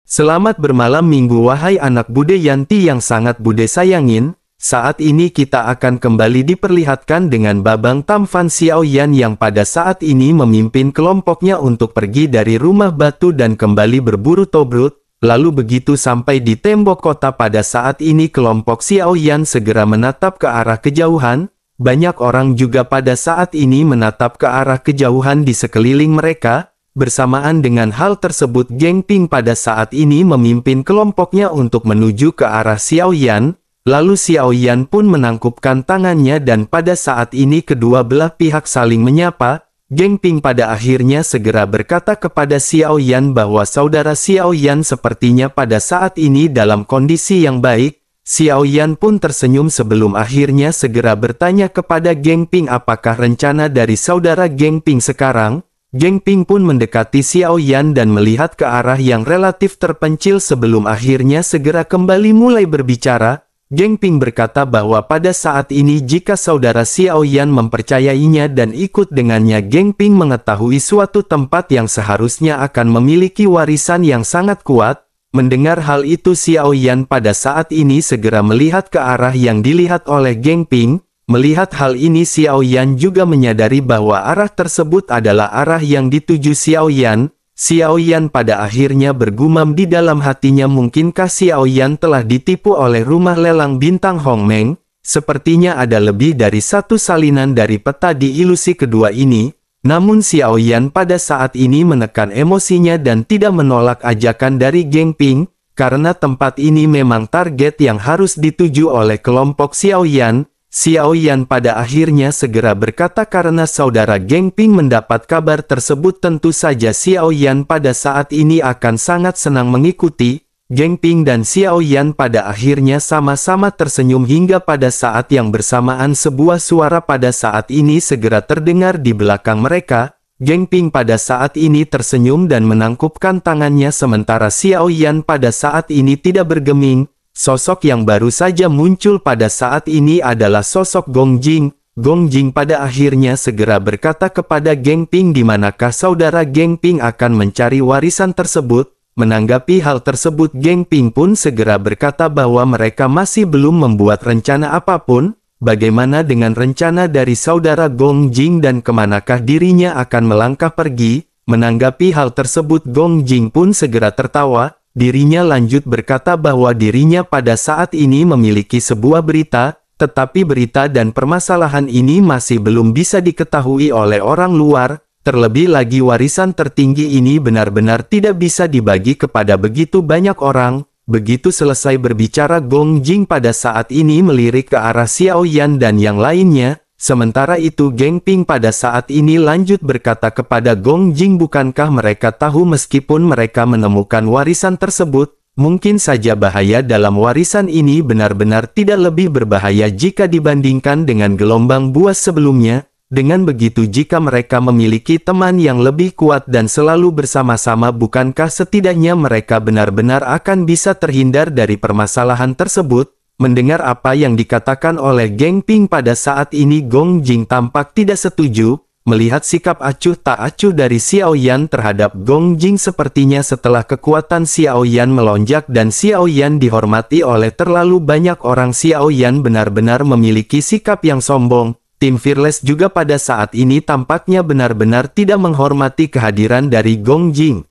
Selamat bermalam minggu wahai anak Bude Yanti yang sangat Bude sayangin. Saat ini kita akan kembali diperlihatkan dengan Babang Tamfan Xiaoyan yang pada saat ini memimpin kelompoknya untuk pergi dari rumah batu dan kembali berburu tobrut. Lalu begitu sampai di tembok kota pada saat ini kelompok Xiaoyan segera menatap ke arah kejauhan. Banyak orang juga pada saat ini menatap ke arah kejauhan di sekeliling mereka. Bersamaan dengan hal tersebut Geng Ping pada saat ini memimpin kelompoknya untuk menuju ke arah Xiaoyan. Lalu Xiaoyan pun menangkupkan tangannya dan pada saat ini kedua belah pihak saling menyapa. Geng Ping pada akhirnya segera berkata kepada Xiaoyan bahwa saudara Xiaoyan sepertinya pada saat ini dalam kondisi yang baik. Xiaoyan pun tersenyum sebelum akhirnya segera bertanya kepada Geng Ping apakah rencana dari saudara Geng Ping sekarang. Geng Ping pun mendekati Xiaoyan dan melihat ke arah yang relatif terpencil sebelum akhirnya segera kembali mulai berbicara. Geng Ping berkata bahwa pada saat ini jika saudara Xiaoyan mempercayainya dan ikut dengannya Geng Ping mengetahui suatu tempat yang seharusnya akan memiliki warisan yang sangat kuat. Mendengar hal itu Xiaoyan pada saat ini segera melihat ke arah yang dilihat oleh Geng Ping. Melihat hal ini Xiaoyan juga menyadari bahwa arah tersebut adalah arah yang dituju Xiaoyan. Xiaoyan pada akhirnya bergumam di dalam hatinya mungkinkah Xiaoyan telah ditipu oleh rumah lelang bintang Hongmeng. Sepertinya ada lebih dari satu salinan dari peta di ilusi kedua ini. Namun Xiaoyan pada saat ini menekan emosinya dan tidak menolak ajakan dari Geng Ping. Karena tempat ini memang target yang harus dituju oleh kelompok Xiaoyan. Xiaoyan pada akhirnya segera berkata karena saudara Geng Ping mendapat kabar tersebut tentu saja Xiaoyan pada saat ini akan sangat senang mengikuti. Geng Ping dan Xiaoyan pada akhirnya sama-sama tersenyum hingga pada saat yang bersamaan sebuah suara pada saat ini segera terdengar di belakang mereka. Geng Ping pada saat ini tersenyum dan menangkupkan tangannya sementara Xiaoyan pada saat ini tidak bergeming. Sosok yang baru saja muncul pada saat ini adalah sosok Gong Jing. Gong Jing pada akhirnya segera berkata kepada Geng Ping di manakah saudara Geng Ping akan mencari warisan tersebut. Menanggapi hal tersebut Geng Ping pun segera berkata bahwa mereka masih belum membuat rencana apapun. Bagaimana dengan rencana dari saudara Gong Jing dan kemanakah dirinya akan melangkah pergi? Menanggapi hal tersebut Gong Jing pun segera tertawa. Dirinya lanjut berkata bahwa dirinya pada saat ini memiliki sebuah berita, tetapi berita dan permasalahan ini masih belum bisa diketahui oleh orang luar, terlebih lagi warisan tertinggi ini benar-benar tidak bisa dibagi kepada begitu banyak orang. Begitu selesai berbicara Gong Jing pada saat ini melirik ke arah Xiaoyan dan yang lainnya. Sementara itu Geng Ping pada saat ini lanjut berkata kepada Gong Jing bukankah mereka tahu meskipun mereka menemukan warisan tersebut, mungkin saja bahaya dalam warisan ini benar-benar tidak lebih berbahaya jika dibandingkan dengan gelombang buas sebelumnya. Dengan begitu jika mereka memiliki teman yang lebih kuat dan selalu bersama-sama bukankah setidaknya mereka benar-benar akan bisa terhindar dari permasalahan tersebut. Mendengar apa yang dikatakan oleh Geng Ping pada saat ini Gong Jing tampak tidak setuju. Melihat sikap acuh tak acuh dari Xiaoyan terhadap Gong Jing sepertinya setelah kekuatan Xiaoyan melonjak dan Xiaoyan dihormati oleh terlalu banyak orang Xiaoyan benar-benar memiliki sikap yang sombong. Tim Fearless juga pada saat ini tampaknya benar-benar tidak menghormati kehadiran dari Gong Jing.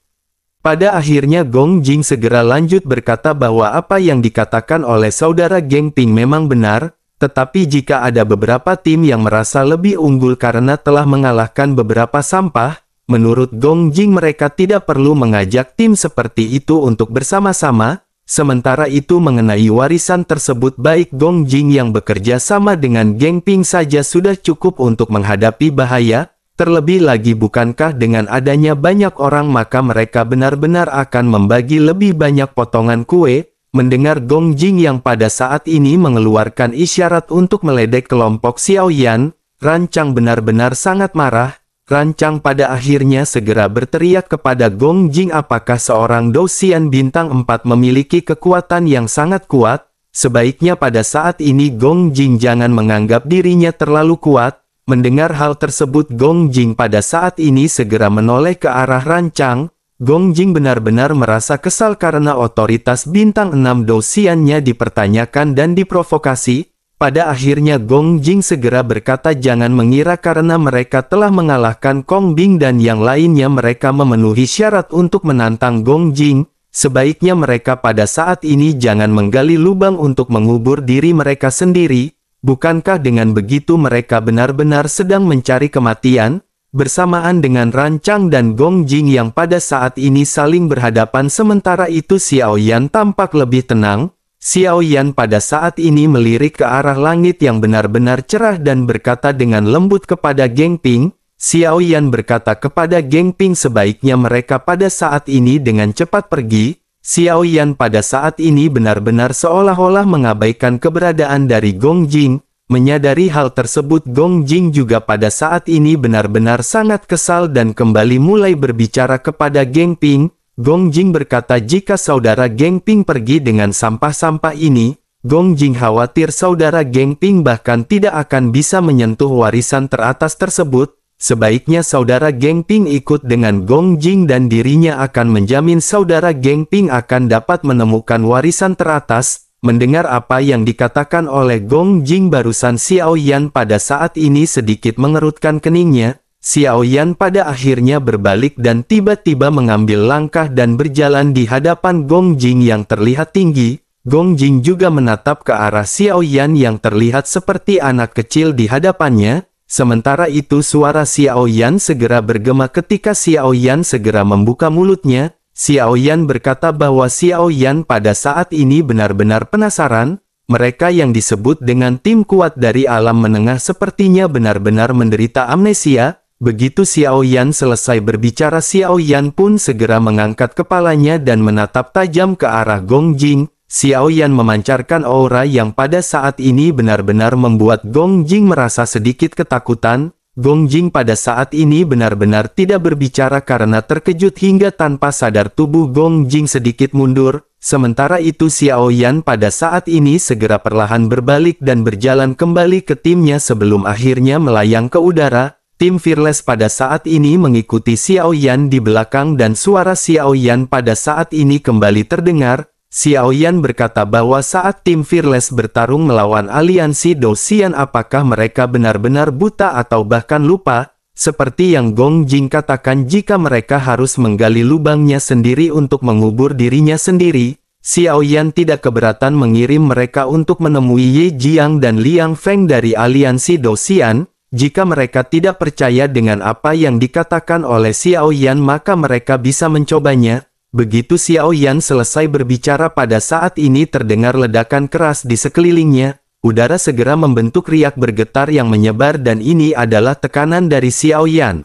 Pada akhirnya Gong Jing segera lanjut berkata bahwa apa yang dikatakan oleh saudara Geng Ping memang benar, tetapi jika ada beberapa tim yang merasa lebih unggul karena telah mengalahkan beberapa sampah, menurut Gong Jing mereka tidak perlu mengajak tim seperti itu untuk bersama-sama. Sementara itu mengenai warisan tersebut baik Gong Jing yang bekerja sama dengan Geng Ping saja sudah cukup untuk menghadapi bahaya. Terlebih lagi bukankah dengan adanya banyak orang maka mereka benar-benar akan membagi lebih banyak potongan kue? Mendengar Gong Jing yang pada saat ini mengeluarkan isyarat untuk meledek kelompok Xiaoyan, Rancang benar-benar sangat marah. Rancang pada akhirnya segera berteriak kepada Gong Jing apakah seorang Dosian bintang 4 memiliki kekuatan yang sangat kuat? Sebaiknya pada saat ini Gong Jing jangan menganggap dirinya terlalu kuat. Mendengar hal tersebut Gong Jing pada saat ini segera menoleh ke arah Rancang. Gong Jing benar-benar merasa kesal karena otoritas bintang 6 Dou Xian-nya dipertanyakan dan diprovokasi. Pada akhirnya Gong Jing segera berkata jangan mengira karena mereka telah mengalahkan Kong Bing dan yang lainnya mereka memenuhi syarat untuk menantang Gong Jing. Sebaiknya mereka pada saat ini jangan menggali lubang untuk mengubur diri mereka sendiri. Bukankah dengan begitu mereka benar-benar sedang mencari kematian? Bersamaan dengan Rancang dan Gong Jing yang pada saat ini saling berhadapan sementara itu Xiao Yan tampak lebih tenang. Xiao Yan pada saat ini melirik ke arah langit yang benar-benar cerah dan berkata dengan lembut kepada Geng Ping. Xiao Yan berkata kepada Geng Ping sebaiknya mereka pada saat ini dengan cepat pergi. Xiao Yan pada saat ini benar-benar seolah-olah mengabaikan keberadaan dari Gong Jing. Menyadari hal tersebut Gong Jing juga pada saat ini benar-benar sangat kesal dan kembali mulai berbicara kepada Geng Ping. Gong Jing berkata jika saudara Geng Ping pergi dengan sampah-sampah ini, Gong Jing khawatir saudara Geng Ping bahkan tidak akan bisa menyentuh warisan teratas tersebut. Sebaiknya saudara Geng Ping ikut dengan Gong Jing dan dirinya akan menjamin saudara Geng Ping akan dapat menemukan warisan teratas. Mendengar apa yang dikatakan oleh Gong Jing barusan Xiao Yan pada saat ini sedikit mengerutkan keningnya. Xiao Yan pada akhirnya berbalik dan tiba-tiba mengambil langkah dan berjalan di hadapan Gong Jing yang terlihat tinggi. Gong Jing juga menatap ke arah Xiao Yan yang terlihat seperti anak kecil di hadapannya. Sementara itu suara Xiao Yan segera bergema ketika Xiao Yan segera membuka mulutnya. Xiao Yan berkata bahwa Xiao Yan pada saat ini benar-benar penasaran. Mereka yang disebut dengan tim kuat dari alam menengah sepertinya benar-benar menderita amnesia. Begitu Xiao Yan selesai berbicara Xiao Yan pun segera mengangkat kepalanya dan menatap tajam ke arah Gong Jing. Xiao Yan memancarkan aura yang pada saat ini benar-benar membuat Gong Jing merasa sedikit ketakutan. Gong Jing pada saat ini benar-benar tidak berbicara karena terkejut hingga tanpa sadar tubuh Gong Jing sedikit mundur. Sementara itu Xiao Yan pada saat ini segera perlahan berbalik dan berjalan kembali ke timnya sebelum akhirnya melayang ke udara. Tim Fearless pada saat ini mengikuti Xiao Yan di belakang dan suara Xiao Yan pada saat ini kembali terdengar. Xiao Yan berkata bahwa saat tim Fearless bertarung melawan aliansi Dou Xian apakah mereka benar-benar buta atau bahkan lupa, seperti yang Gong Jing katakan jika mereka harus menggali lubangnya sendiri untuk mengubur dirinya sendiri. Xiao Yan tidak keberatan mengirim mereka untuk menemui Ye Jiang dan Liang Feng dari aliansi Dou Xian. Jika mereka tidak percaya dengan apa yang dikatakan oleh Xiao Yan maka mereka bisa mencobanya. Begitu Xiao Yan selesai berbicara pada saat ini terdengar ledakan keras di sekelilingnya. Udara segera membentuk riak bergetar yang menyebar dan ini adalah tekanan dari Xiao Yan.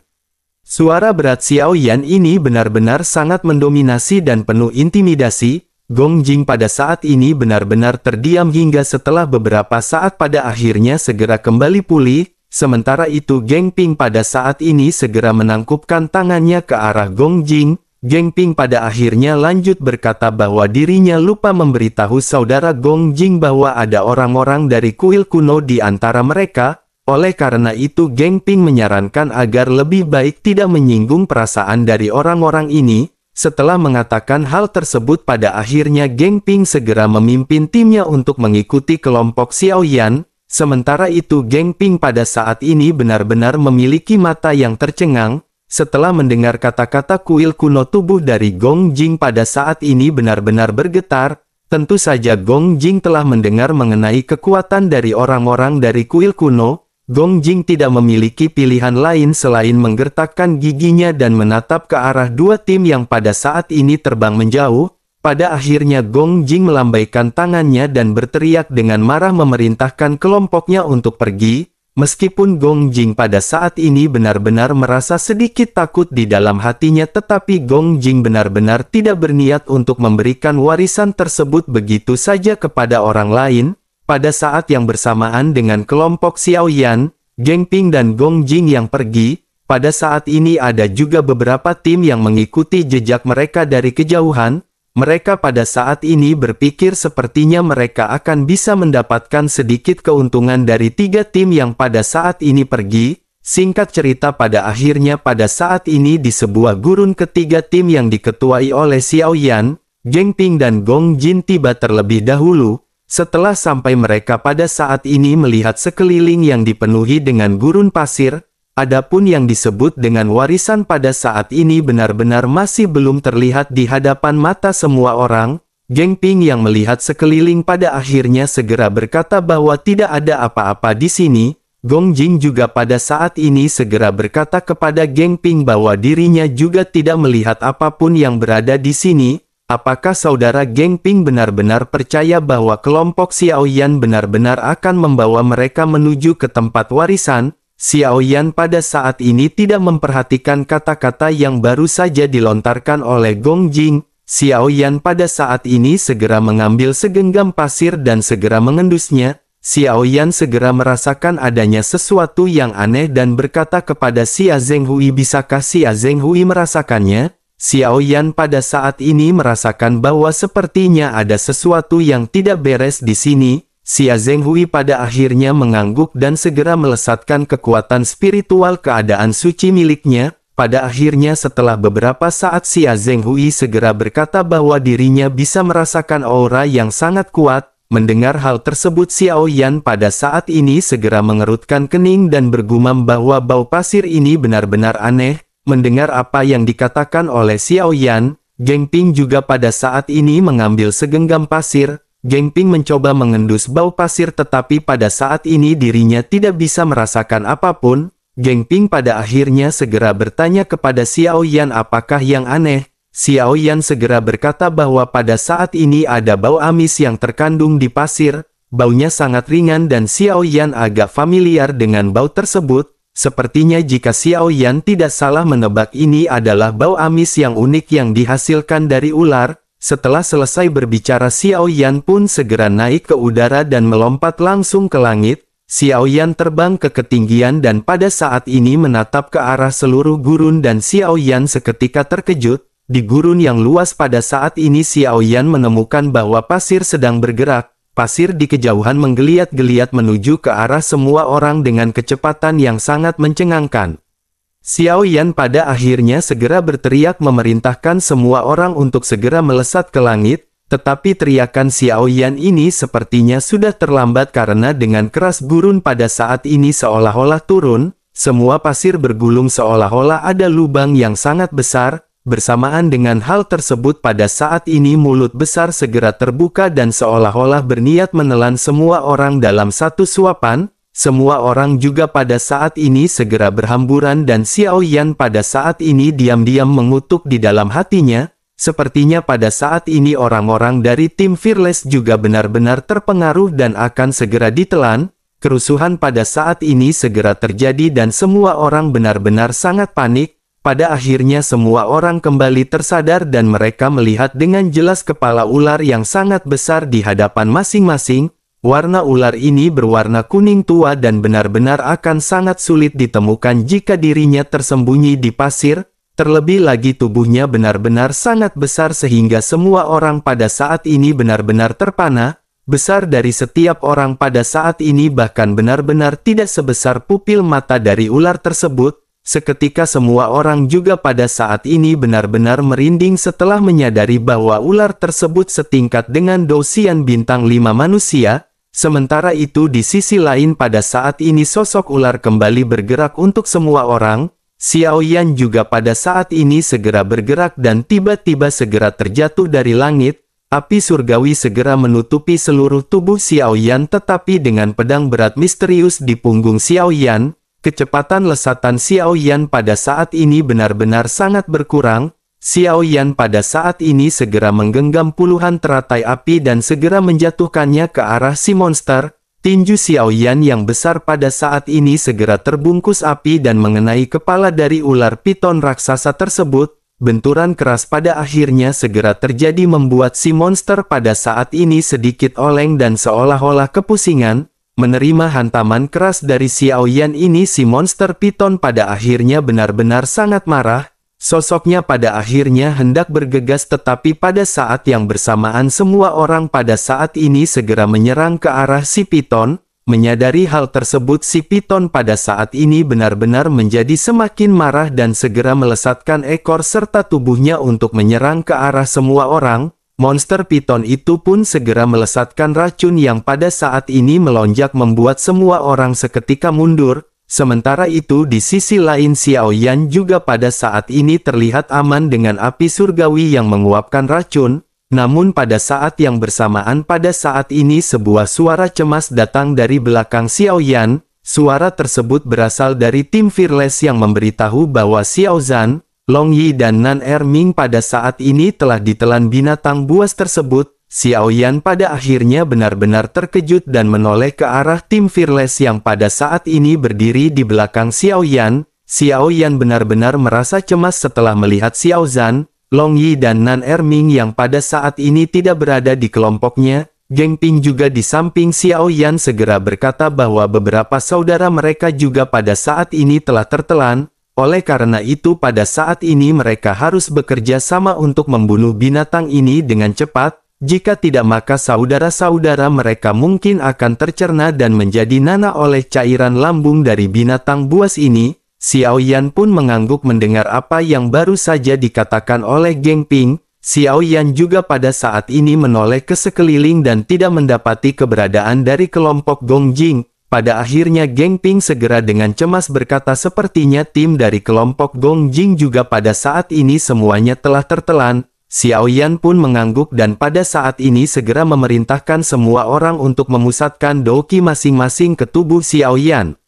Suara berat Xiao Yan ini benar-benar sangat mendominasi dan penuh intimidasi. Gong Jing pada saat ini benar-benar terdiam hingga setelah beberapa saat pada akhirnya segera kembali pulih. Sementara itu Geng Ping pada saat ini segera menangkupkan tangannya ke arah Gong Jing. Geng Ping pada akhirnya lanjut berkata bahwa dirinya lupa memberitahu saudara Gong Jing bahwa ada orang-orang dari kuil kuno di antara mereka. Oleh karena itu Geng Ping menyarankan agar lebih baik tidak menyinggung perasaan dari orang-orang ini. Setelah mengatakan hal tersebut pada akhirnya Geng Ping segera memimpin timnya untuk mengikuti kelompok Xiao Yan. Sementara itu Geng Ping pada saat ini benar-benar memiliki mata yang tercengang. Setelah mendengar kata-kata kuil kuno tubuh dari Gong Jing pada saat ini benar-benar bergetar. Tentu saja Gong Jing telah mendengar mengenai kekuatan dari orang-orang dari kuil kuno. Gong Jing tidak memiliki pilihan lain selain menggertakkan giginya dan menatap ke arah dua tim yang pada saat ini terbang menjauh. Pada akhirnya Gong Jing melambaikan tangannya dan berteriak dengan marah memerintahkan kelompoknya untuk pergi. Meskipun Gong Jing pada saat ini benar-benar merasa sedikit takut di dalam hatinya tetapi Gong Jing benar-benar tidak berniat untuk memberikan warisan tersebut begitu saja kepada orang lain. Pada saat yang bersamaan dengan kelompok Xiao Yan, Geng Ping dan Gong Jing yang pergi, pada saat ini ada juga beberapa tim yang mengikuti jejak mereka dari kejauhan. Mereka pada saat ini berpikir sepertinya mereka akan bisa mendapatkan sedikit keuntungan dari tiga tim yang pada saat ini pergi. Singkat cerita pada akhirnya pada saat ini di sebuah gurun ketiga tim yang diketuai oleh Xiao Yan, Geng Ping dan Gong Jin tiba terlebih dahulu, setelah sampai mereka pada saat ini melihat sekeliling yang dipenuhi dengan gurun pasir, adapun yang disebut dengan warisan pada saat ini benar-benar masih belum terlihat di hadapan mata semua orang. Geng Ping yang melihat sekeliling pada akhirnya segera berkata bahwa tidak ada apa-apa di sini. Gong Jin juga pada saat ini segera berkata kepada Geng Ping bahwa dirinya juga tidak melihat apapun yang berada di sini. Apakah saudara Geng Ping benar-benar percaya bahwa kelompok Xiao Yan benar-benar akan membawa mereka menuju ke tempat warisan? Xiao Yan pada saat ini tidak memperhatikan kata-kata yang baru saja dilontarkan oleh Gong Jin. Xiao Yan pada saat ini segera mengambil segenggam pasir dan segera mengendusnya. Xiao Yan segera merasakan adanya sesuatu yang aneh dan berkata kepada Xia Zhenghui, bisakah Xia Zhenghui merasakannya? Xiao Yan pada saat ini merasakan bahwa sepertinya ada sesuatu yang tidak beres di sini. Xia Zhenghui pada akhirnya mengangguk dan segera melesatkan kekuatan spiritual keadaan suci miliknya. Pada akhirnya setelah beberapa saat Xia Zhenghui segera berkata bahwa dirinya bisa merasakan aura yang sangat kuat. Mendengar hal tersebut Xiao Yan pada saat ini segera mengerutkan kening dan bergumam bahwa bau pasir ini benar-benar aneh. Mendengar apa yang dikatakan oleh Xiao Yan, Geng Ping juga pada saat ini mengambil segenggam pasir. Geng Ping mencoba mengendus bau pasir tetapi pada saat ini dirinya tidak bisa merasakan apapun. Geng Ping pada akhirnya segera bertanya kepada Xiao Yan apakah yang aneh. Xiao Yan segera berkata bahwa pada saat ini ada bau amis yang terkandung di pasir, baunya sangat ringan dan Xiao Yan agak familiar dengan bau tersebut, sepertinya jika Xiao Yan tidak salah menebak ini adalah bau amis yang unik yang dihasilkan dari ular. Setelah selesai berbicara Xiao Yan pun segera naik ke udara dan melompat langsung ke langit. Xiao Yan terbang ke ketinggian dan pada saat ini menatap ke arah seluruh gurun dan Xiao Yan seketika terkejut. Di gurun yang luas pada saat ini Xiao Yan menemukan bahwa pasir sedang bergerak. Pasir di kejauhan menggeliat-geliat menuju ke arah semua orang dengan kecepatan yang sangat mencengangkan. Xiao Yan pada akhirnya segera berteriak memerintahkan semua orang untuk segera melesat ke langit. Tetapi teriakan Xiao Yan ini sepertinya sudah terlambat karena dengan keras gurun pada saat ini seolah-olah turun. Semua pasir bergulung seolah-olah ada lubang yang sangat besar. Bersamaan dengan hal tersebut pada saat ini mulut besar segera terbuka dan seolah-olah berniat menelan semua orang dalam satu suapan. Semua orang juga pada saat ini segera berhamburan dan Xiao Yan pada saat ini diam-diam mengutuk di dalam hatinya. Sepertinya pada saat ini orang-orang dari tim Fearless juga benar-benar terpengaruh dan akan segera ditelan. Kerusuhan pada saat ini segera terjadi dan semua orang benar-benar sangat panik. Pada akhirnya semua orang kembali tersadar dan mereka melihat dengan jelas kepala ular yang sangat besar di hadapan masing-masing. Warna ular ini berwarna kuning tua dan benar-benar akan sangat sulit ditemukan jika dirinya tersembunyi di pasir. Terlebih lagi tubuhnya benar-benar sangat besar sehingga semua orang pada saat ini benar-benar terpana. Besar dari setiap orang pada saat ini bahkan benar-benar tidak sebesar pupil mata dari ular tersebut. Seketika semua orang juga pada saat ini benar-benar merinding setelah menyadari bahwa ular tersebut setingkat dengan Dosian bintang 5 manusia. Sementara itu di sisi lain pada saat ini sosok ular kembali bergerak untuk semua orang. Xiao Yan juga pada saat ini segera bergerak dan tiba-tiba segera terjatuh dari langit. Api surgawi segera menutupi seluruh tubuh Xiao Yan tetapi dengan pedang berat misterius di punggung Xiao Yan. Kecepatan lesatan Xiao Yan pada saat ini benar-benar sangat berkurang. Xiao Yan pada saat ini segera menggenggam puluhan teratai api dan segera menjatuhkannya ke arah si monster. Tinju Xiao Yan yang besar pada saat ini segera terbungkus api dan mengenai kepala dari ular piton raksasa tersebut. Benturan keras pada akhirnya segera terjadi membuat si monster pada saat ini sedikit oleng dan seolah-olah kepusingan. Menerima hantaman keras dari Xiao Yan ini si monster piton pada akhirnya benar-benar sangat marah. Sosoknya pada akhirnya hendak bergegas tetapi pada saat yang bersamaan semua orang pada saat ini segera menyerang ke arah si piton. Menyadari hal tersebut, si piton pada saat ini benar-benar menjadi semakin marah dan segera melesatkan ekor serta tubuhnya untuk menyerang ke arah semua orang. Monster piton itu pun segera melesatkan racun yang pada saat ini melonjak membuat semua orang seketika mundur. Sementara itu di sisi lain Xiao Yan juga pada saat ini terlihat aman dengan api surgawi yang menguapkan racun. Namun pada saat yang bersamaan pada saat ini sebuah suara cemas datang dari belakang Xiao Yan. Suara tersebut berasal dari tim Fearless yang memberitahu bahwa Xiao Zhan, Long Yi dan Nan Erming pada saat ini telah ditelan binatang buas tersebut. Xiao Yan pada akhirnya benar-benar terkejut dan menoleh ke arah tim Fearless yang pada saat ini berdiri di belakang Xiao Yan. Xiao Yan benar-benar merasa cemas setelah melihat Xiao Zhan, Long Yi dan Nan Erming yang pada saat ini tidak berada di kelompoknya. Geng Ping juga di samping Xiao Yan segera berkata bahwa beberapa saudara mereka juga pada saat ini telah tertelan. Oleh karena itu pada saat ini mereka harus bekerja sama untuk membunuh binatang ini dengan cepat. Jika tidak maka saudara-saudara mereka mungkin akan tercerna dan menjadi nanah oleh cairan lambung dari binatang buas ini. Xiao Yan pun mengangguk mendengar apa yang baru saja dikatakan oleh Geng Ping. Xiao Yan juga pada saat ini menoleh ke sekeliling dan tidak mendapati keberadaan dari kelompok Gong Jing. Pada akhirnya Geng Ping segera dengan cemas berkata sepertinya tim dari kelompok Gong Jing juga pada saat ini semuanya telah tertelan. Xiao Yan pun mengangguk dan pada saat ini segera memerintahkan semua orang untuk memusatkan doki masing-masing ke tubuh Xiao Yan.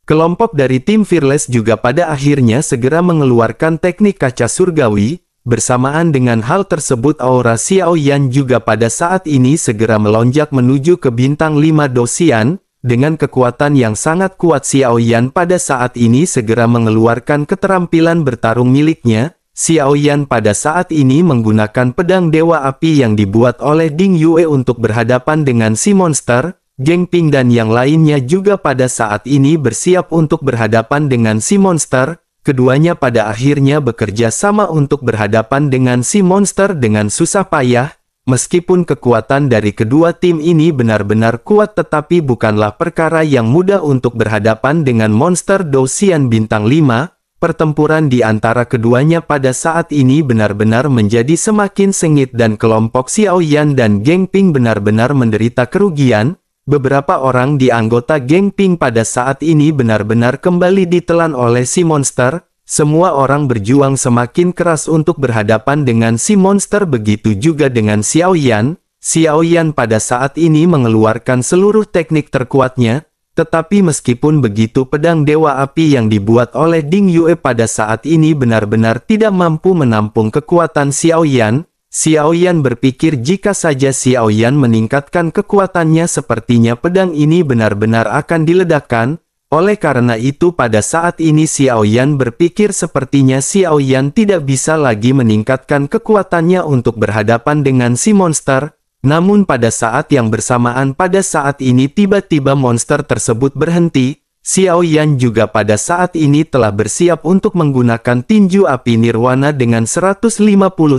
Kelompok dari tim Fearless juga pada akhirnya segera mengeluarkan teknik kaca surgawi. Bersamaan dengan hal tersebut aura Xiao Yan juga pada saat ini segera melonjak menuju ke bintang 5 Dosian. Dengan kekuatan yang sangat kuat Xiao Yan pada saat ini segera mengeluarkan keterampilan bertarung miliknya. Xiao Yan pada saat ini menggunakan pedang Dewa Api yang dibuat oleh Ding Yue untuk berhadapan dengan si monster. Geng Ping dan yang lainnya juga pada saat ini bersiap untuk berhadapan dengan si monster. Keduanya pada akhirnya bekerja sama untuk berhadapan dengan si monster dengan susah payah. Meskipun kekuatan dari kedua tim ini benar-benar kuat tetapi bukanlah perkara yang mudah untuk berhadapan dengan monster Dosian bintang 5. Pertempuran di antara keduanya pada saat ini benar-benar menjadi semakin sengit dan kelompok Xiao Yan dan Geng Ping benar-benar menderita kerugian. Beberapa orang di anggota Geng Ping pada saat ini benar-benar kembali ditelan oleh si monster. Semua orang berjuang semakin keras untuk berhadapan dengan si monster, begitu juga dengan Xiao Yan. Xiao Yan pada saat ini mengeluarkan seluruh teknik terkuatnya. Tetapi meskipun begitu pedang Dewa Api yang dibuat oleh Ding Yue pada saat ini benar-benar tidak mampu menampung kekuatan Xiao Yan. Xiao Yan berpikir jika saja Xiao Yan meningkatkan kekuatannya sepertinya pedang ini benar-benar akan diledakkan. Oleh karena itu pada saat ini Xiao Yan berpikir sepertinya Xiao Yan tidak bisa lagi meningkatkan kekuatannya untuk berhadapan dengan si monster. Namun pada saat yang bersamaan pada saat ini tiba-tiba monster tersebut berhenti. Xiao Yan juga pada saat ini telah bersiap untuk menggunakan tinju api nirwana dengan 150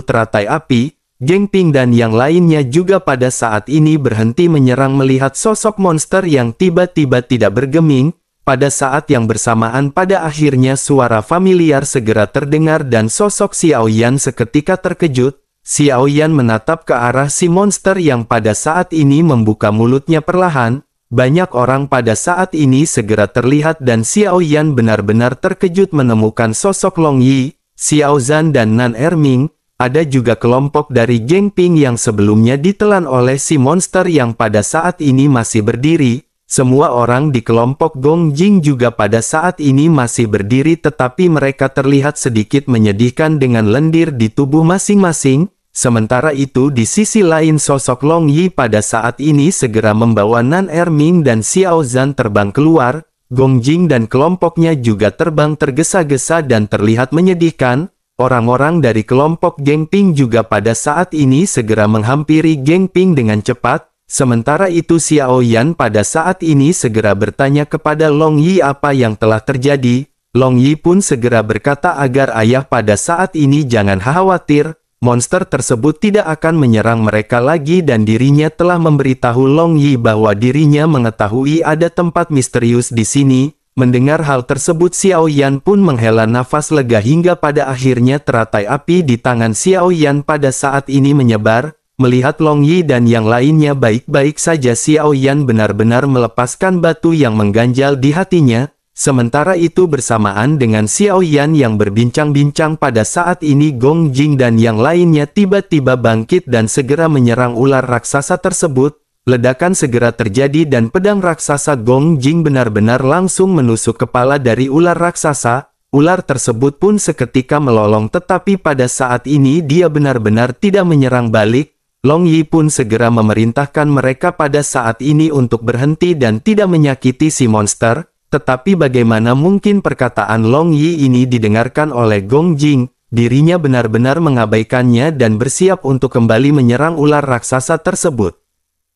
teratai api. Geng Ping dan yang lainnya juga pada saat ini berhenti menyerang melihat sosok monster yang tiba-tiba tidak bergeming. Pada saat yang bersamaan pada akhirnya suara familiar segera terdengar dan sosok Xiao Yan seketika terkejut. Xiao Yan menatap ke arah si monster yang pada saat ini membuka mulutnya perlahan. Banyak orang pada saat ini segera terlihat dan Xiao Yan benar-benar terkejut menemukan sosok Long Yi, Xiao Zhan dan Nan Erming. Ada juga kelompok dari Geng Ping yang sebelumnya ditelan oleh si monster yang pada saat ini masih berdiri. Semua orang di kelompok Gong Jing juga pada saat ini masih berdiri tetapi mereka terlihat sedikit menyedihkan dengan lendir di tubuh masing-masing. Sementara itu di sisi lain sosok Long Yi pada saat ini segera membawa Nan Erming dan Xiao Zhan terbang keluar. Gong Jing dan kelompoknya juga terbang tergesa-gesa dan terlihat menyedihkan. Orang-orang dari kelompok Geng Ping juga pada saat ini segera menghampiri Geng Ping dengan cepat. Sementara itu Xiao Yan pada saat ini segera bertanya kepada Long Yi apa yang telah terjadi. Long Yi pun segera berkata agar ayah pada saat ini jangan khawatir. monster tersebut tidak akan menyerang mereka lagi dan dirinya telah memberitahu Long Yi bahwa dirinya mengetahui ada tempat misterius di sini. Mendengar hal tersebut, Xiao Yan pun menghela nafas lega hingga pada akhirnya teratai api di tangan Xiao Yan pada saat ini menyebar. Melihat Long Yi dan yang lainnya baik-baik saja, Xiao Yan benar-benar melepaskan batu yang mengganjal di hatinya. Sementara itu bersamaan dengan Xiao Yan yang berbincang-bincang pada saat ini, Gong Jing dan yang lainnya tiba-tiba bangkit dan segera menyerang ular raksasa tersebut. Ledakan segera terjadi dan pedang raksasa Gong Jing benar-benar langsung menusuk kepala dari ular raksasa. Ular tersebut pun seketika melolong, tetapi pada saat ini dia benar-benar tidak menyerang balik. Long Yi pun segera memerintahkan mereka pada saat ini untuk berhenti dan tidak menyakiti si monster. Tetapi bagaimana mungkin perkataan Long Yi ini didengarkan oleh Gong Jing? Dirinya benar-benar mengabaikannya dan bersiap untuk kembali menyerang ular raksasa tersebut.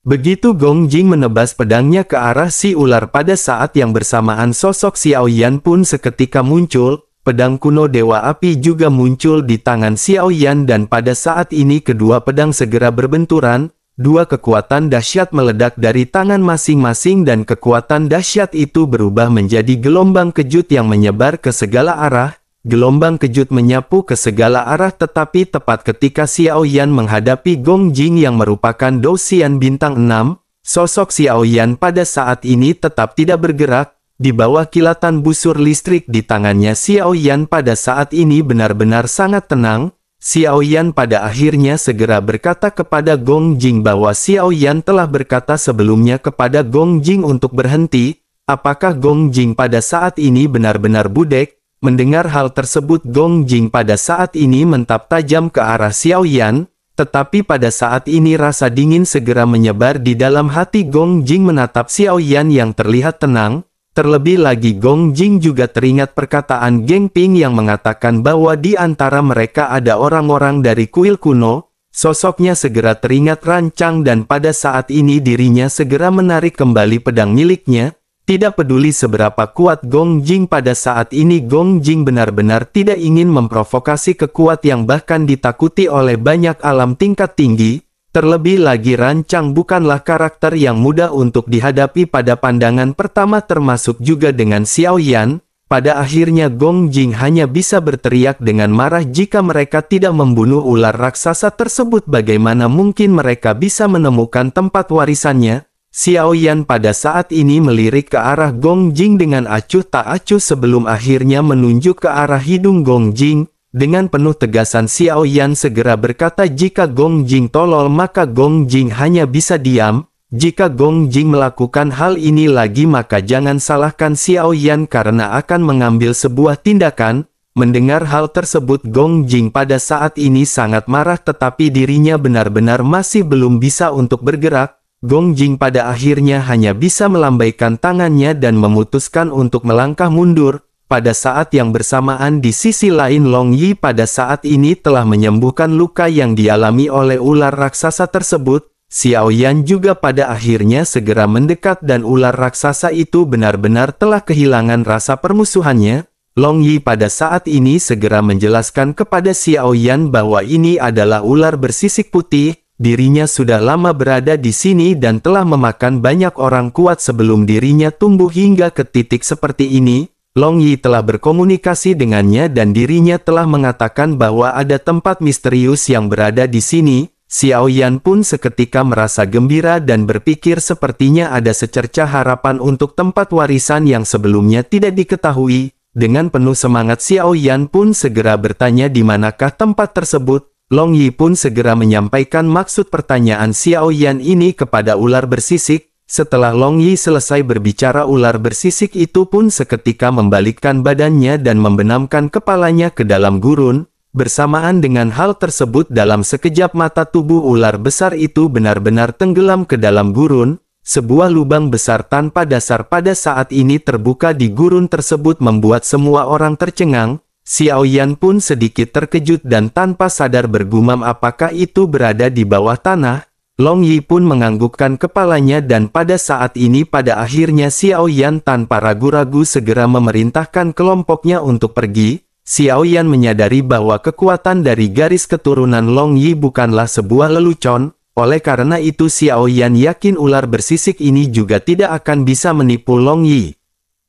Begitu Gong Jing menebas pedangnya ke arah si ular, pada saat yang bersamaan sosok Xiao Yan pun seketika muncul. Pedang kuno Dewa Api juga muncul di tangan Xiao Yan dan pada saat ini kedua pedang segera berbenturan. Dua kekuatan dahsyat meledak dari tangan masing-masing dan kekuatan dahsyat itu berubah menjadi gelombang kejut yang menyebar ke segala arah. Gelombang kejut menyapu ke segala arah, tetapi tepat ketika Xiao Yan menghadapi Gong Jing yang merupakan Dou Xian bintang 6, sosok Xiao Yan pada saat ini tetap tidak bergerak. Di bawah kilatan busur listrik di tangannya, Xiao Yan pada saat ini benar-benar sangat tenang. Xiao Yan pada akhirnya segera berkata kepada Gong Jing bahwa Xiao Yan telah berkata sebelumnya kepada Gong Jing untuk berhenti. Apakah Gong Jing pada saat ini benar-benar budek? Mendengar hal tersebut, Gong Jing pada saat ini mentap tajam ke arah Xiao Yan, tetapi pada saat ini rasa dingin segera menyebar di dalam hati Gong Jing menatap Xiao Yan yang terlihat tenang. Terlebih lagi Gong Jing juga teringat perkataan Geng Ping yang mengatakan bahwa di antara mereka ada orang-orang dari kuil kuno. Sosoknya segera teringat rancang dan pada saat ini dirinya segera menarik kembali pedang miliknya. Tidak peduli seberapa kuat Gong Jing pada saat ini, Gong Jing benar-benar tidak ingin memprovokasi kekuatan yang bahkan ditakuti oleh banyak alam tingkat tinggi. Terlebih lagi rancang bukanlah karakter yang mudah untuk dihadapi pada pandangan pertama, termasuk juga dengan Xiao Yan. Pada akhirnya Gong Jing hanya bisa berteriak dengan marah, jika mereka tidak membunuh ular raksasa tersebut bagaimana mungkin mereka bisa menemukan tempat warisannya. Xiao Yan pada saat ini melirik ke arah Gong Jing dengan acuh tak acuh sebelum akhirnya menunjuk ke arah hidung Gong Jing. Dengan penuh tegasan Xiao Yan segera berkata, jika Gong Jing tolol maka Gong Jing hanya bisa diam. Jika Gong Jing melakukan hal ini lagi maka jangan salahkan Xiao Yan karena akan mengambil sebuah tindakan. Mendengar hal tersebut, Gong Jing pada saat ini sangat marah, tetapi dirinya benar-benar masih belum bisa untuk bergerak. Gong Jing pada akhirnya hanya bisa melambaikan tangannya dan memutuskan untuk melangkah mundur. Pada saat yang bersamaan di sisi lain, Long Yi pada saat ini telah menyembuhkan luka yang dialami oleh ular raksasa tersebut. Xiao Yan juga pada akhirnya segera mendekat dan ular raksasa itu benar-benar telah kehilangan rasa permusuhannya. Long Yi pada saat ini segera menjelaskan kepada Xiao Yan bahwa ini adalah ular bersisik putih. Dirinya sudah lama berada di sini dan telah memakan banyak orang kuat sebelum dirinya tumbuh hingga ke titik seperti ini. Long Yi telah berkomunikasi dengannya dan dirinya telah mengatakan bahwa ada tempat misterius yang berada di sini. Xiao Yan pun seketika merasa gembira dan berpikir sepertinya ada secercah harapan untuk tempat warisan yang sebelumnya tidak diketahui. Dengan penuh semangat Xiao Yan pun segera bertanya di manakah tempat tersebut. Long Yi pun segera menyampaikan maksud pertanyaan Xiao Yan ini kepada ular bersisik. Setelah Long Yi selesai berbicara, ular bersisik itu pun seketika membalikkan badannya dan membenamkan kepalanya ke dalam gurun. Bersamaan dengan hal tersebut, dalam sekejap mata tubuh ular besar itu benar-benar tenggelam ke dalam gurun. Sebuah lubang besar tanpa dasar pada saat ini terbuka di gurun tersebut membuat semua orang tercengang. Xiao Yan pun sedikit terkejut dan tanpa sadar bergumam apakah itu berada di bawah tanah. Long Yi pun menganggukkan kepalanya dan pada saat ini pada akhirnya Xiao Yan tanpa ragu-ragu segera memerintahkan kelompoknya untuk pergi. Xiao Yan menyadari bahwa kekuatan dari garis keturunan Long Yi bukanlah sebuah lelucon, oleh karena itu Xiao Yan yakin ular bersisik ini juga tidak akan bisa menipu Long Yi.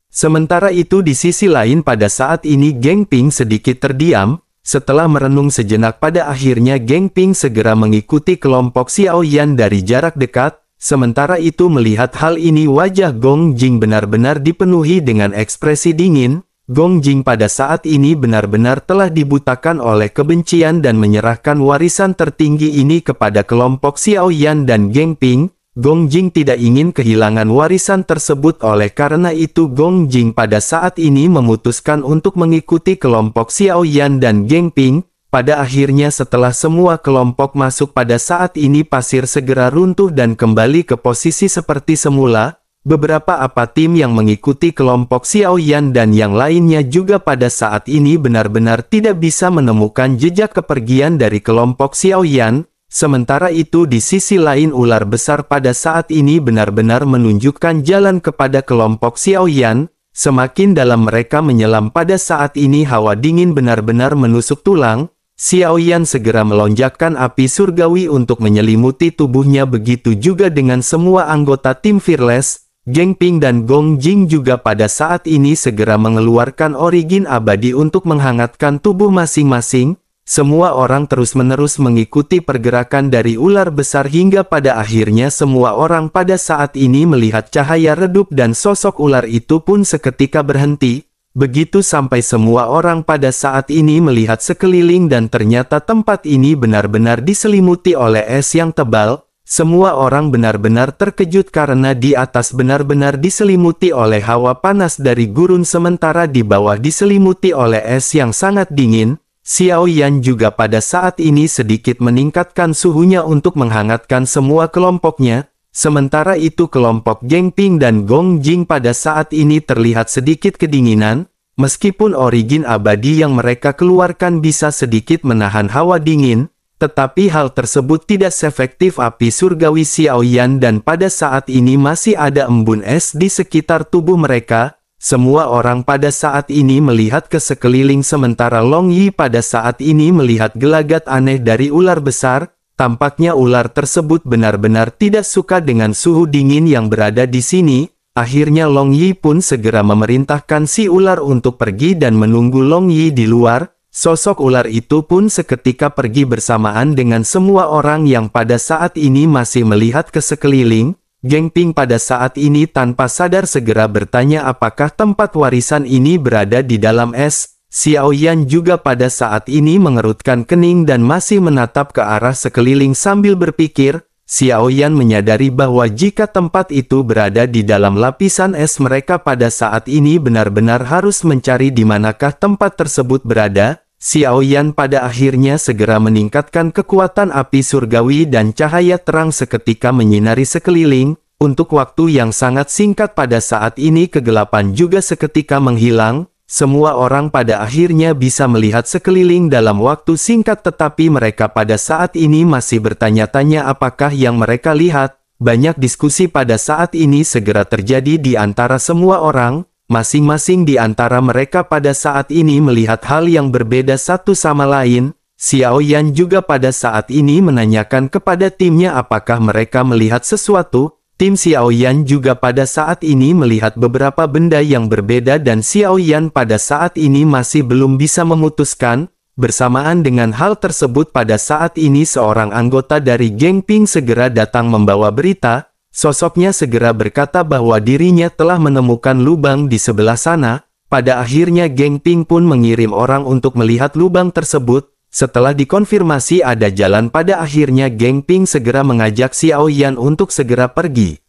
Sementara itu di sisi lain pada saat ini Geng Ping sedikit terdiam, setelah merenung sejenak pada akhirnya Geng Ping segera mengikuti kelompok Xiao Yan dari jarak dekat, sementara itu melihat hal ini wajah Gong Jing benar-benar dipenuhi dengan ekspresi dingin. Gong Jing pada saat ini benar-benar telah dibutakan oleh kebencian dan menyerahkan warisan tertinggi ini kepada kelompok Xiao Yan dan Geng Ping. Gong Jing tidak ingin kehilangan warisan tersebut oleh karena itu Gong Jing pada saat ini memutuskan untuk mengikuti kelompok Xiao Yan dan Geng Ping. Pada akhirnya setelah semua kelompok masuk pada saat ini pasir segera runtuh dan kembali ke posisi seperti semula. Beberapa tim yang mengikuti kelompok Xiao Yan dan yang lainnya juga pada saat ini benar-benar tidak bisa menemukan jejak kepergian dari kelompok Xiao Yan. Sementara itu di sisi lain ular besar pada saat ini benar-benar menunjukkan jalan kepada kelompok Xiao Yan. Semakin dalam mereka menyelam pada saat ini hawa dingin benar-benar menusuk tulang. Xiao Yan segera melonjakkan api surgawi untuk menyelimuti tubuhnya, begitu juga dengan semua anggota tim Fearless. Geng Ping dan Gong Jing juga pada saat ini segera mengeluarkan origin abadi untuk menghangatkan tubuh masing-masing. Semua orang terus-menerus mengikuti pergerakan dari ular besar hingga pada akhirnya semua orang pada saat ini melihat cahaya redup dan sosok ular itu pun seketika berhenti. Begitu sampai semua orang pada saat ini melihat sekeliling dan ternyata tempat ini benar-benar diselimuti oleh es yang tebal. Semua orang benar-benar terkejut karena di atas benar-benar diselimuti oleh hawa panas dari gurun sementara di bawah diselimuti oleh es yang sangat dingin. Xiao Yan juga pada saat ini sedikit meningkatkan suhunya untuk menghangatkan semua kelompoknya. Sementara itu kelompok Geng Ping dan Gong Jing pada saat ini terlihat sedikit kedinginan. Meskipun origin abadi yang mereka keluarkan bisa sedikit menahan hawa dingin, tetapi hal tersebut tidak seefektif api surgawi Xiao Yan dan pada saat ini masih ada embun es di sekitar tubuh mereka. Semua orang pada saat ini melihat ke sekeliling sementara Long Yi pada saat ini melihat gelagat aneh dari ular besar. Tampaknya ular tersebut benar-benar tidak suka dengan suhu dingin yang berada di sini. Akhirnya Long Yi pun segera memerintahkan si ular untuk pergi dan menunggu Long Yi di luar. Sosok ular itu pun seketika pergi bersamaan dengan semua orang yang pada saat ini masih melihat ke sekeliling. Geng Ping pada saat ini tanpa sadar segera bertanya apakah tempat warisan ini berada di dalam es. Xiao Yan juga pada saat ini mengerutkan kening dan masih menatap ke arah sekeliling sambil berpikir. Xiao Yan menyadari bahwa jika tempat itu berada di dalam lapisan es mereka pada saat ini benar-benar harus mencari di manakah tempat tersebut berada. Xiao Yan pada akhirnya segera meningkatkan kekuatan api surgawi dan cahaya terang seketika menyinari sekeliling. Untuk waktu yang sangat singkat pada saat ini kegelapan juga seketika menghilang. Semua orang pada akhirnya bisa melihat sekeliling dalam waktu singkat tetapi mereka pada saat ini masih bertanya-tanya apakah yang mereka lihat. Banyak diskusi pada saat ini segera terjadi di antara semua orang. Masing-masing di antara mereka pada saat ini melihat hal yang berbeda satu sama lain. Xiao Yan juga pada saat ini menanyakan kepada timnya apakah mereka melihat sesuatu. Tim Xiao Yan juga pada saat ini melihat beberapa benda yang berbeda dan Xiao Yan pada saat ini masih belum bisa memutuskan. Bersamaan dengan hal tersebut pada saat ini seorang anggota dari Geng Ping segera datang membawa berita. Sosoknya segera berkata bahwa dirinya telah menemukan lubang di sebelah sana. Pada akhirnya Geng Ping pun mengirim orang untuk melihat lubang tersebut. Setelah dikonfirmasi ada jalan pada akhirnya Geng Ping segera mengajak Xiao Yan untuk segera pergi.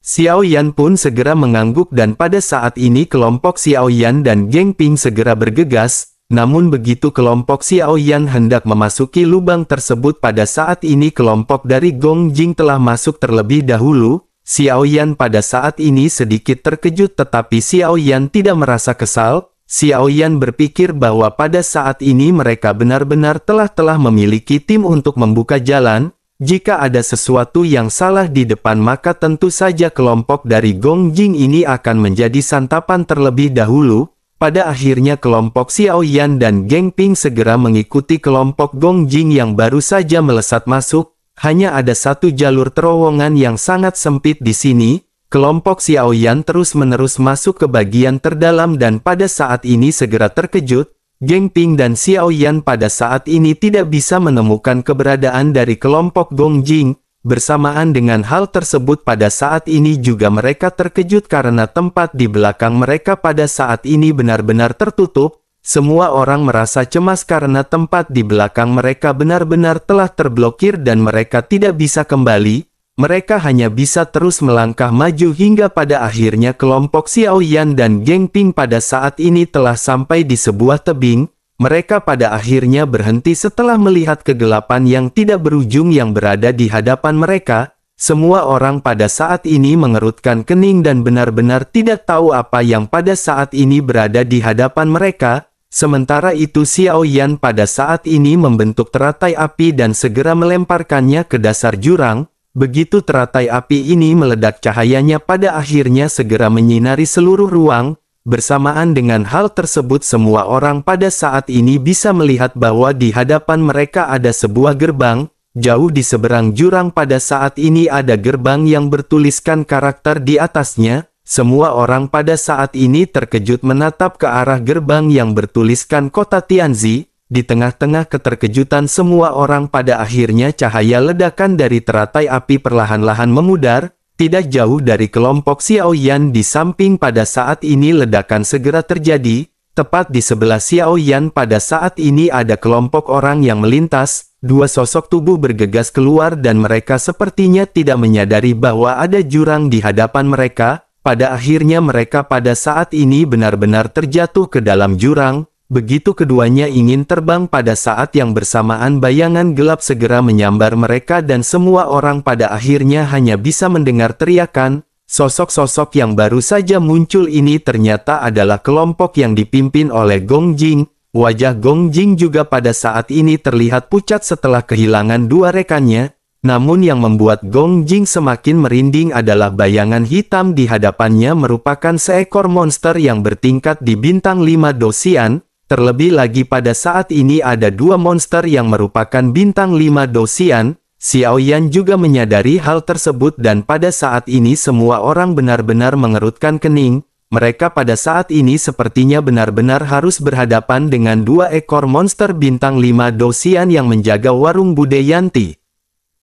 Xiao Yan pun segera mengangguk dan pada saat ini kelompok Xiao Yan dan Geng Ping segera bergegas. Namun begitu kelompok Xiao Yan hendak memasuki lubang tersebut pada saat ini kelompok dari Gong Jing telah masuk terlebih dahulu. Xiao Yan pada saat ini sedikit terkejut tetapi Xiao Yan tidak merasa kesal. Xiao Yan berpikir bahwa pada saat ini mereka benar-benar telah memiliki tim untuk membuka jalan. Jika ada sesuatu yang salah di depan maka tentu saja kelompok dari Gong Jing ini akan menjadi santapan terlebih dahulu. Pada akhirnya kelompok Xiao Yan dan Geng Ping segera mengikuti kelompok Gong Jing yang baru saja melesat masuk. Hanya ada satu jalur terowongan yang sangat sempit di sini. Kelompok Xiao Yan terus-menerus masuk ke bagian terdalam dan pada saat ini segera terkejut. Geng Ping dan Xiao Yan pada saat ini tidak bisa menemukan keberadaan dari kelompok Gong Jing. Bersamaan dengan hal tersebut pada saat ini juga mereka terkejut karena tempat di belakang mereka pada saat ini benar-benar tertutup. Semua orang merasa cemas karena tempat di belakang mereka benar-benar telah terblokir dan mereka tidak bisa kembali. Mereka hanya bisa terus melangkah maju hingga pada akhirnya kelompok Xiao Yan dan Geng Ping pada saat ini telah sampai di sebuah tebing. Mereka pada akhirnya berhenti setelah melihat kegelapan yang tidak berujung yang berada di hadapan mereka. Semua orang pada saat ini mengerutkan kening dan benar-benar tidak tahu apa yang pada saat ini berada di hadapan mereka. Sementara itu Xiao Yan pada saat ini membentuk teratai api dan segera melemparkannya ke dasar jurang. Begitu teratai api ini meledak cahayanya pada akhirnya segera menyinari seluruh ruang. Bersamaan dengan hal tersebut semua orang pada saat ini bisa melihat bahwa di hadapan mereka ada sebuah gerbang. Jauh di seberang jurang pada saat ini ada gerbang yang bertuliskan karakter di atasnya. Semua orang pada saat ini terkejut menatap ke arah gerbang yang bertuliskan kota Tianzi. Di tengah-tengah keterkejutan semua orang pada akhirnya cahaya ledakan dari teratai api perlahan-lahan memudar. Tidak jauh dari kelompok Xiao Yan di samping pada saat ini ledakan segera terjadi. Tepat di sebelah Xiao Yan pada saat ini ada kelompok orang yang melintas. Dua sosok tubuh bergegas keluar dan mereka sepertinya tidak menyadari bahwa ada jurang di hadapan mereka. Pada akhirnya mereka pada saat ini benar-benar terjatuh ke dalam jurang. Begitu keduanya ingin terbang pada saat yang bersamaan bayangan gelap segera menyambar mereka dan semua orang pada akhirnya hanya bisa mendengar teriakan. Sosok-sosok yang baru saja muncul ini ternyata adalah kelompok yang dipimpin oleh Gong Jing. Wajah Gong Jing juga pada saat ini terlihat pucat setelah kehilangan dua rekannya. Namun yang membuat Gong Jing semakin merinding adalah bayangan hitam di hadapannya merupakan seekor monster yang bertingkat di bintang 5 dosian. Terlebih lagi pada saat ini ada dua monster yang merupakan bintang 5 dosian. Xiao Yan juga menyadari hal tersebut dan pada saat ini semua orang benar-benar mengerutkan kening. Mereka pada saat ini sepertinya benar-benar harus berhadapan dengan dua ekor monster bintang 5 dosian yang menjaga warung Bude Yanti.